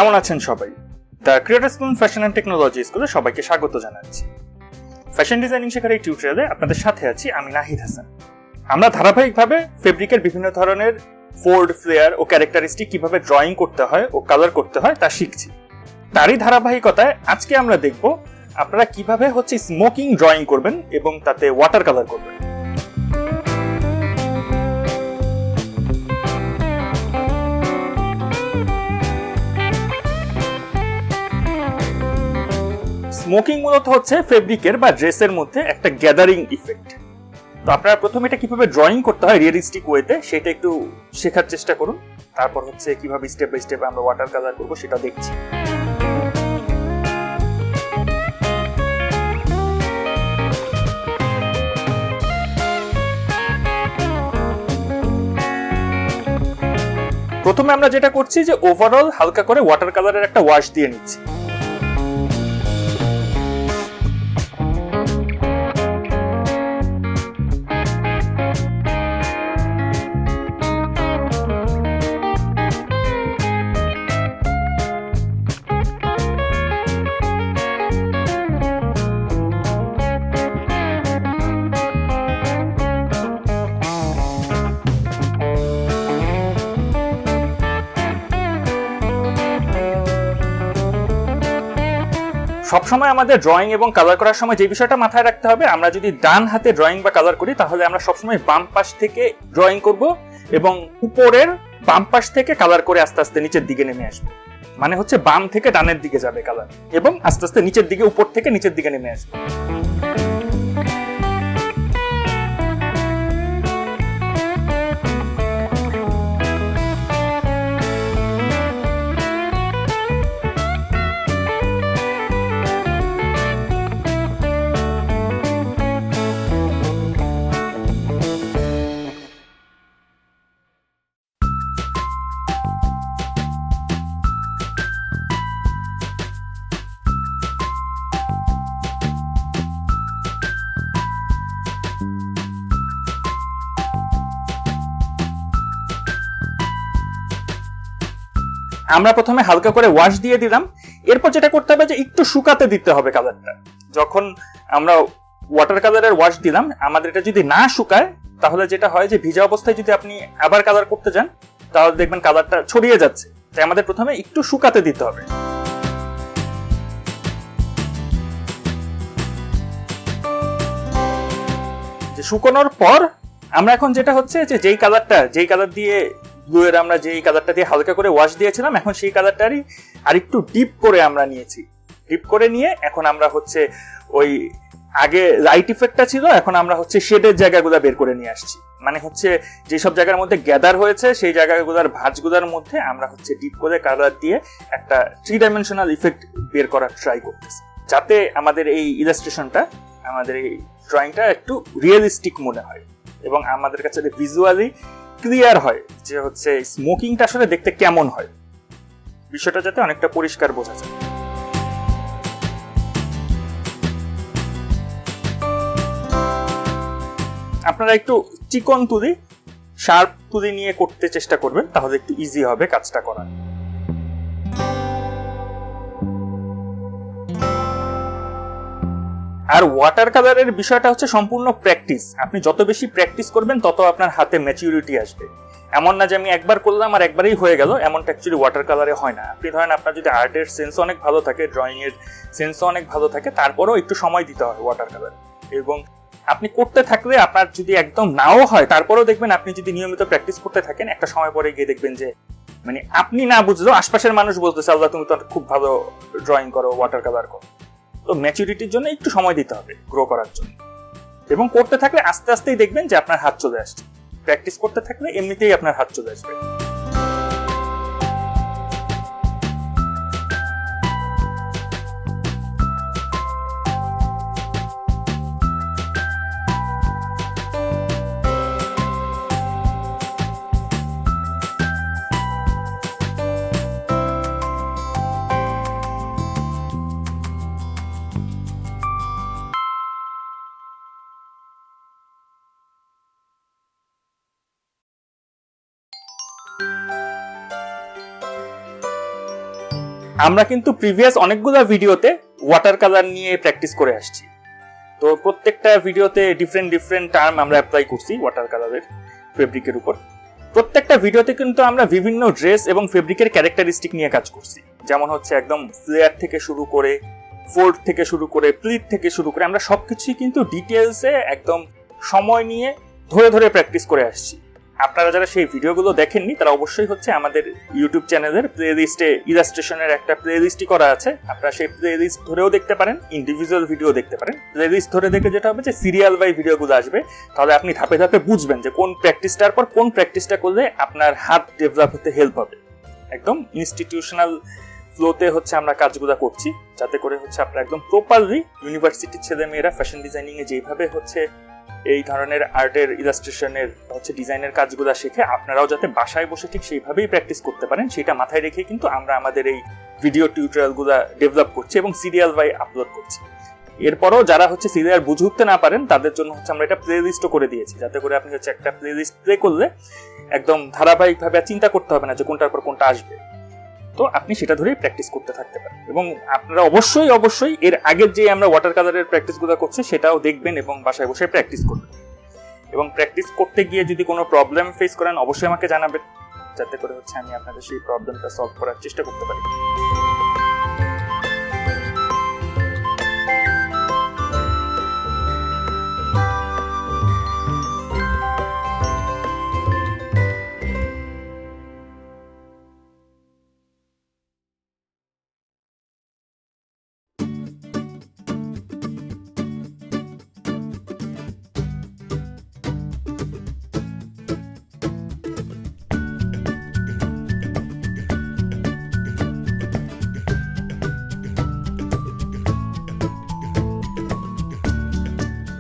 কেমন আছেন সবাই? The creator school fashion and technology স্কুলে সবাইকে স্বাগত জানাচ্ছি। ফ্যাশন ডিজাইনিং শেখার এই টিউটোরিয়ালে আপনাদের সাথে আছি আমি নাহিদ হাসান। আমরা ধারাবাহিকভাবে ফেব্রিকের বিভিন্ন ধরনের ফোল্ড, ফ্লেয়ার ও ক্যারেক্টারিস্টিক কিভাবে ড্রয়িং করতে হয় ও কালার করতে হয় তা শিখছি। তারই ধারাবাহিকতায় আজকে আমরা দেখব আপনারা কিভাবে স্মোকিং ড্রয়িং করবেন এবং তাতে ওয়াটার কালার করবেন। স্মোকিং মূলত ফেব্রিকের বা ড্রেসের মধ্যে একটা গ্যাদারিং ইফেক্ট। তো আপনারা প্রথমে এটা কিভাবে ড্রয়িং করতে হয় রিয়েলিস্টিক ওয়েতে সেটা একটু শেখার চেষ্টা করুন। তারপর কিভাবে স্টেপ বাই স্টেপ আমরা ওয়াটার কালার করব সেটা দেখছি। প্রথমে আমরা যেটা করছি যে ওভারঅল হালকা করে ওয়াটার কালারের একটা ওয়াশ দিয়ে নিচ্ছি। সবসময় আমাদের ড্রয়িং এবং কালার করার সময় যে বিষয়টা মাথায় রাখতে হবে, আমরা যদি ডান হাতে ড্রয়িং বা কালার করি তাহলে আমরা সবসময় বাম পাশ থেকে ড্রয়িং করব এবং উপরের বাম পাশ থেকে কালার করে আস্তে আস্তে নিচের দিকে নেমে আসবে। মানে বাম থেকে ডানের দিকে যাবে কালার এবং আস্তে আস্তে নিচের দিকে, উপর থেকে নিচের দিকে নেমে আসবে। আমরা প্রথমে হালকা করে ওয়াশ দিয়ে দিলাম। এরপর যেটা করতে হবে যে একটু শুকাতে দিতে হবে কালারটা। যখন আমরা ওয়াটার কালারের ওয়াশ দিলাম, আমাদের এটা যদি না শুকায় তাহলে যেটা হয় যে ভিজা অবস্থায় যদি আপনি আবার কালার করতে যান তাহলে দেখবেন কালারটা ছড়িয়ে যাচ্ছে। তাই আমাদের প্রথমে একটু শুকাতে দিতে হবে। যে শুকানোর পর আমরা এখন যেটা যে যেই কালার দিয়ে ব্লুয়ের আমরা যেই কালারটা দিয়ে হালকা করে ওয়াশ দিয়েছিলাম, এখন সেই কালারটারই আরেকটু ডিপ করে আমরা নিয়েছি। ডিপ করে নিয়ে এখন আমরা ওই আগে লাইট ইফেক্টটা ছিল, এখন আমরা শেডের জায়গাগুলো বের করে নিয়ে আসছি। মানে যেসব জায়গার মধ্যে গ্যাদার হয়েছে সেই জায়গাগুলোর ভাঁজগুলোর মধ্যে আমরা ডিপ করে কালার দিয়ে একটা 3-ডাইমেনশনাল ইফেক্ট বের করার ট্রাই করতেছি, যাতে আমাদের এই ইলাস্ট্রেশনটা, আমাদের এই ড্রয়িংটা একটু রিয়েলিস্টিক মনে হয় এবং আমাদের কাছে ভিজুয়ালি ক্লিয়ার হয় যে স্মোকিংটা আসলে দেখতে কেমন হয়, বিষয়টা যাতে অনেকটা পরিষ্কার বোঝা যায়। আপনারা একটু চিকন তুলি, শার্প তুলি নিয়ে করতে চেষ্টা করবেন, তাহলে একটু ইজি হবে কাজটা করা। আর ওয়াটার কালারের বিষয়টা সম্পূর্ণ প্র্যাকটিস। আপনি যত বেশি প্র্যাকটিস করবেন তত আপনার হাতে ম্যাচুরিটি আসবে। এমন না যে আমি একবার করলাম আর একবারই হয়ে গেল, এমনটা অ্যাকচুয়ালি ওয়াটার কালারে হয় না। আপনি ধরেন আপনার যদি আর্টের সেন্স অনেক ভালো থাকে, ড্রয়িং এর সেন্সও অনেক ভালো থাকে, তারপরেও একটু সময় দিতে হয় ওয়াটার কালার। এবং আপনি করতে থাকলে আপনার যদি একদম নাও হয় তারপরেও দেখবেন আপনি যদি নিয়মিত প্র্যাকটিস করতে থাকেন, একটা সময় পরে গিয়ে দেখবেন যে আপনি না বুঝলেও আশপাশের মানুষ বলতেছে, আল্লাহ তুমি তো খুব ভালো ড্রয়িং করো, ওয়াটার কালার করো। তো ম্যাচুরিটির জন্য একটু সময় দিতে হবে গ্রো করার জন্য, এবং করতে থাকলে আস্তে আস্তেই দেখবেন যে আপনার হাত চলে আসছে। প্র্যাকটিস করতে থাকলে এমনিতেই আপনার হাত চলে আসবে। আমরা কিন্তু প্রিভিয়াস অনেকগুলো ভিডিওতে ওয়াটার কালার নিয়ে প্র্যাকটিস করে আসছি। তো প্রত্যেকটা ভিডিওতে ডিফারেন্ট টার্ম আমরা অ্যাপ্লাই করছি ওয়াটার কালারের ফেব্রিকের উপর। প্রত্যেকটা ভিডিওতে কিন্তু আমরা বিভিন্ন ড্রেস এবং ফেব্রিকের ক্যারেক্টারিস্টিক নিয়ে কাজ করছি। যেমন হচ্ছে একদম ফ্লেয়ার থেকে শুরু করে, ফোল্ড থেকে শুরু করে, প্লিট থেকে শুরু করে আমরা সবকিছুই কিন্তু ডিটেলসে একদম সময় নিয়ে ধরে ধরে প্র্যাকটিস করে আসছি। আপনারা যারা সেই ভিডিওগুলো দেখেননি তারা অবশ্যই হচ্ছে আমাদের ইউটিউব চ্যানেলের প্লে লিস্টে ইলাস্ট্রেশনের একটা প্লে লিস্টই করা আছে, আপনারা সেই প্লে লিস্ট ধরেও দেখতে পারেন, ইন্ডিভিজুয়াল ভিডিও দেখতে পারেন। প্লে লিস্ট ধরে দেখে যেটা হবে যে সিরিয়াল বাই ভিডিওগুলো আসবে, তাহলে আপনি ধাপে ধাপে বুঝবেন যে কোন প্র্যাকটিসটার পর কোন প্র্যাকটিসটা করলে আপনার হাত ডেভেলপ হতে হেল্প হবে। একদম ইনস্টিটিউশনাল ফ্লোতে হচ্ছে আমরা কাজগুলো করছি, যাতে করে হচ্ছে আপনারা একদম প্রপারলি ইউনিভার্সিটির ছেলেমেয়েরা ফ্যাশন ডিজাইনিং এ যেভাবে হচ্ছে এই ধরনের আর্টের ইলাস্ট্রেশনের হচ্ছে ডিজাইনের কাজগুলো শিখে আপনারাও যাতে বাসায় বসে ঠিক সেইভাবেই প্র্যাকটিস করতে পারেন, সেটা মাথায় রেখে কিন্তু আমরা আমাদের এই ভিডিও টিউটোরিয়ালগুলো ডেভেলপ করছি এবং সিরিয়াল বাই আপলোড করছি। এরপরও যারা হচ্ছে সিরিয়াল বুঝে উঠতে না পারেন তাদের জন্য হচ্ছে আমরা এটা প্লে লিস্টও করে দিয়েছি, যাতে করে আপনি হচ্ছে একটা প্লে লিস্ট প্লে করলে একদম ধারাবাহিকভাবে চিন্তা করতে হবে না যে কোনটার পর কোনটা আসবে। তো আপনি সেটা ধরেই প্র্যাকটিস করতে থাকতে পারেন। এবং আপনারা অবশ্যই এর আগের যে আমরা ওয়াটার কালারের প্র্যাকটিসগুলো করছি সেটাও দেখবেন এবং বাসায় বসে প্র্যাকটিস করবেন। এবং প্র্যাকটিস করতে গিয়ে যদি কোনো প্রবলেম ফেস করেন অবশ্যই আমাকে জানাবেন, যাতে করে হচ্ছে আমি আপনাদের সেই প্রবলেমটা সলভ করার চেষ্টা করতে পারি।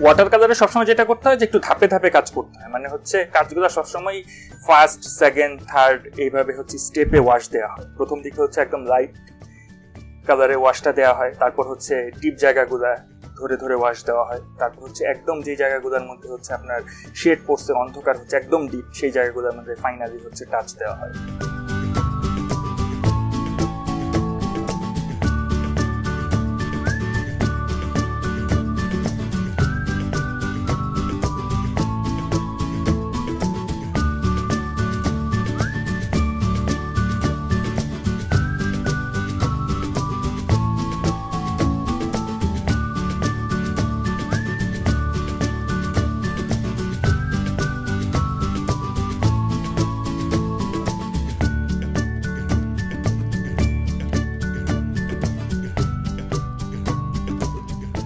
ওয়াটার কালারে সবসময় যেটা করতে হয় যে একটু ধাপে ধাপে কাজ করতে হয়, মানে হচ্ছে কাজগুলো সবসময় ফার্স্ট, সেকেন্ড, থার্ড এইভাবে হচ্ছে স্টেপে ওয়াশ দেওয়া হয়। প্রথম দিকে হচ্ছে একদম লাইট কালারে ওয়াশটা দেওয়া হয়, তারপর হচ্ছে ডিপ জায়গাগুলা ধরে ধরে ওয়াশ দেওয়া হয়, তারপর হচ্ছে একদম যে জায়গাগুলোর মধ্যে হচ্ছে আপনার শেড পড়ছে, অন্ধকার হচ্ছে একদম ডিপ, সেই জায়গাগুলোর মধ্যে ফাইনালি হচ্ছে টাচ দেওয়া হয়।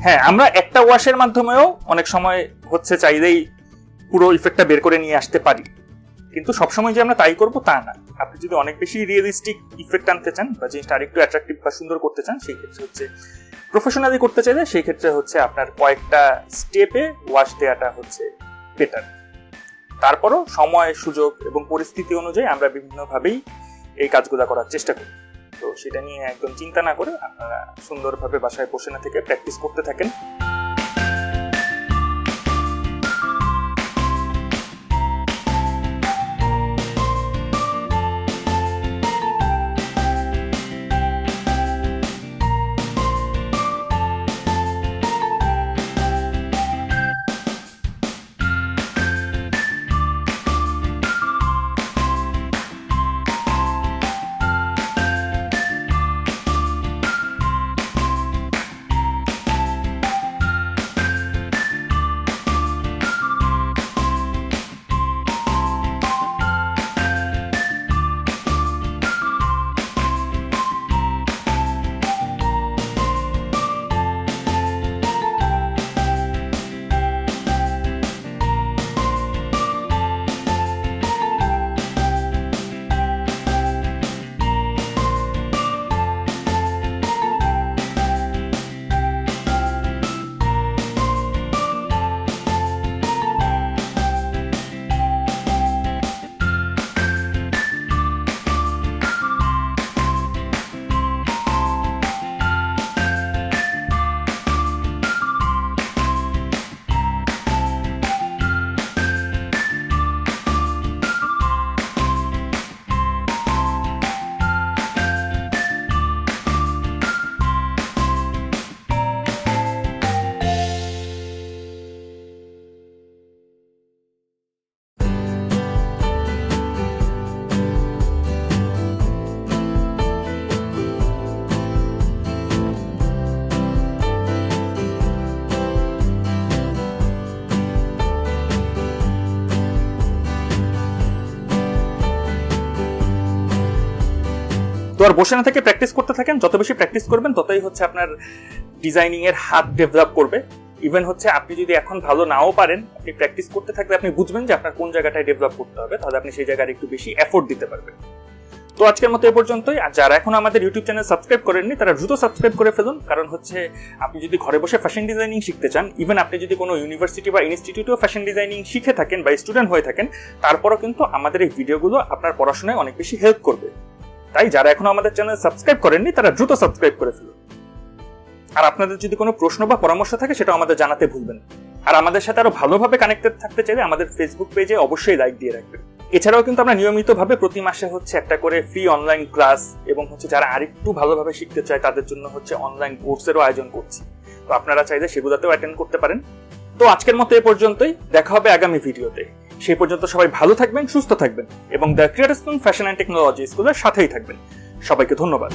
হ্যাঁ, আমরা একটা ওয়াশের মাধ্যমেও অনেক সময় হচ্ছে চাইলেই পুরো ইফেক্টটা বের করে নিয়ে আসতে পারি, কিন্তু সবসময় যে আমরা তাই করবো তা না। আপনি যদি অনেক বেশি রিয়েলিস্টিক ইফেক্ট আনতে চান বা জিনিসটা আরেকটু অ্যাট্রাকটিভ বা সুন্দর করতে চান, সেই ক্ষেত্রে হচ্ছে প্রফেশনালি করতে চাইলে সেই ক্ষেত্রে হচ্ছে আপনার কয়েকটা স্টেপে ওয়াশ দেওয়াটা হচ্ছে বেটার। তারপরও সময়, সুযোগ এবং পরিস্থিতি অনুযায়ী আমরা বিভিন্নভাবেই এই কাজগুলো করার চেষ্টা করি। তো সেটা নিয়ে একদম চিন্তা না করে আপনারা সুন্দরভাবে বাসায় বসে না থেকে প্র্যাকটিস করতে থাকেন। আর বসে না থেকে প্র্যাকটিস করতে থাকেন, যত বেশি প্র্যাকটিস করবেন ততই হচ্ছে আপনার ডিজাইনিং এর হাত ডেভেলপ করবে। ইভেন হচ্ছে আপনি যদি এখন ভালো নাও পারেন, আপনি প্র্যাকটিস করতে থাকলে আপনি বুঝবেন যে আপনার কোন জায়গাটায় ডেভেলপ করতে হবে, তাহলে আপনি সেই জায়গায় একটু বেশি এফোর্ট দিতে পারবেন। তো আজকের মতো এ পর্যন্তই। আর যারা এখন আমাদের ইউটিউব চ্যানেল সাবস্ক্রাইব করেননি তারা দ্রুত সাবস্ক্রাইব করে ফেলুন, কারণ হচ্ছে আপনি যদি ঘরে বসে ফ্যাশন ডিজাইনিং শিখতে চান, ইভেন আপনি যদি কোনো ইউনিভার্সিটি বা ইনস্টিটিউটেও ফ্যাশন ডিজাইনিং শিখে থাকেন বা স্টুডেন্ট হয়ে থাকেন, তারপরও কিন্তু আমাদের এই ভিডিওগুলো আপনার পড়াশোনায় অনেক বেশি হেল্প করবে। তাই যারা এখনো আমাদের চ্যানেল সাবস্ক্রাইব করেননি তারা দ্রুত সাবস্ক্রাইব করে ফেলুন। আর আপনাদের যদি কোনো প্রশ্ন বা পরামর্শ থাকে সেটা আমাদের জানাতে ভুলবেন। আর আমাদের সাথে আরো ভালোভাবে কানেক্টেড থাকতে চাইলে আমাদের ফেসবুক পেজে অবশ্যই লাইক দিয়ে রাখবেন। এছাড়াও কিন্তু আমরা নিয়মিতভাবে প্রতি মাসে হচ্ছে একটা করে ফ্রি অনলাইন ক্লাস এবং হচ্ছে যারা আরেকটু ভালোভাবে শিখতে চায় তাদের জন্য হচ্ছে অনলাইন কোর্সেরও আয়োজন করছি। তো আপনারা চাইলে সেগুলোতেও অ্যাটেন্ড করতে পারেন। তো আজকের মতো এ পর্যন্তই, দেখা হবে আগামী ভিডিওতে। সেই পর্যন্ত সবাই ভালো থাকবেন, সুস্থ থাকবেন এবং দ্য ক্রিয়েটরস্টোন ফ্যাশন অ্যান্ড টেকনোলজি স্কুলের সাথেই থাকবেন। সবাইকে ধন্যবাদ।